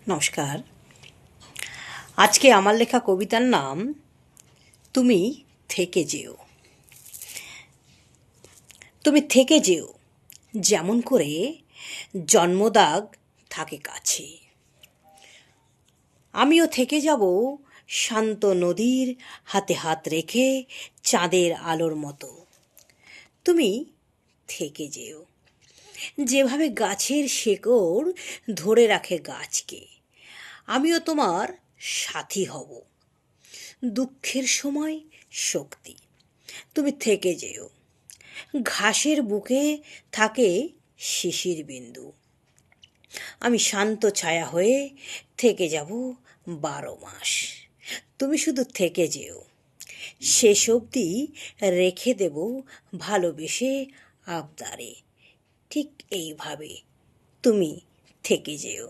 নমস্কার। আজকে আমার লেখা কবিতার নাম তুমি থেকে যেও। তুমি থেকে যেও যেমন করে জন্মদাগ থাকে কাছে। আমিও থেকে যাব শান্ত নদীর হাতে হাত রেখে চাঁদের আলোর মতো। তুমি থেকে যেও যেভাবে গাছের শেকড় ধরে রাখে গাছকে। আমিও তোমার সাথী হব, দুঃখের সময় শক্তি। তুমি থেকে যেও। ঘাসের বুকে থাকে শিশির বিন্দু, আমি শান্ত ছায়া হয়ে থেকে যাব 12 মাস। তুমি শুধু থেকে যেও, শেষ অবধি রেখে দেব ভালোবেসে আবদারে। ঠিক এইভাবে তুমি থেকে যেও।